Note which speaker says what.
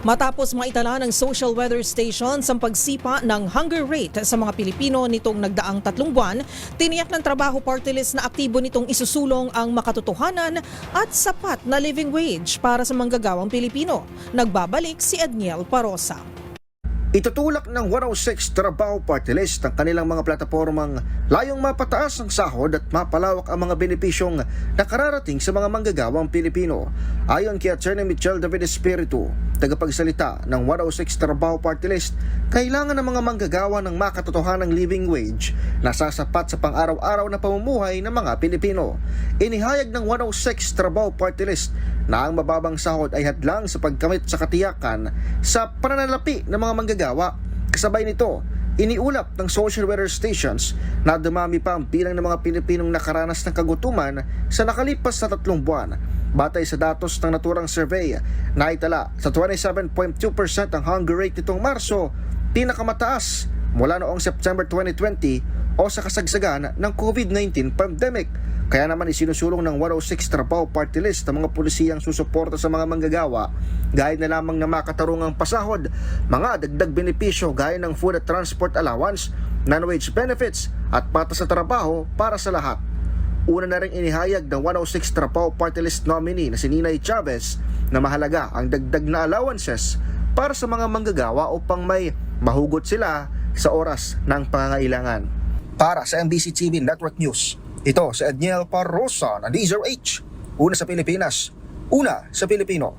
Speaker 1: Matapos maitala ng Social Weather Station sa pagsipa ng hunger rate sa mga Pilipino nitong nagdaang 3 buwan, tiniyak ng Trabaho Party List na aktibo nitong isusulong ang makatotohanan at sapat na living wage para sa manggagawang Pilipino. Nagbabalik si Edniel Parosa.
Speaker 2: Itutulak ng 106 Trabaho Party List ang kanilang mga platapormang layong mapataas ang sahod at mapalawak ang mga benepisyong nakararating sa mga manggagawang Pilipino. Ayon kay Attorney Michelle David Espiritu, tagapagsalita ng 106 Trabaho Party List, kailangan ng mga manggagawa ng makatotohanang living wage na sasapat sa pang-araw-araw na pamumuhay ng mga Pilipino. Inihayag ng 106 Trabaho Party List na ang mababang sahod ay hadlang sa pagkamit sa katiyakan sa pananalapi ng mga manggagawa. Kasabay nito, iniulap ng social weather stations na dumami pa ang bilang ng mga Pilipinong nakaranas ng kagutuman sa nakalipas na 3 buwan. Batay sa datos ng naturang survey, naitala sa 27.2% ang hunger rate nitong Marso, pinakamataas mula noong September 2020 o sa kasagsagan ng COVID-19 pandemic. Kaya naman isinusulong ng 106 Trabaho Party List ang mga pulisiyang susuporta sa mga manggagawa gaya na lamang na makatarungang pasahod, mga dagdag benepisyo gaya ng food at transport allowance, non-wage benefits at patas sa trabaho para sa lahat. Una na rin inihayag ng 106 Trabaho Party List nominee na si Ninay Chavez na mahalaga ang dagdag na allowances para sa mga manggagawa upang may mahugot sila sa oras ng pangangailangan. Para sa MBC TV Network News, ito si Edniel Parosa ng DZRH. Una sa Pilipinas, una sa Pilipino.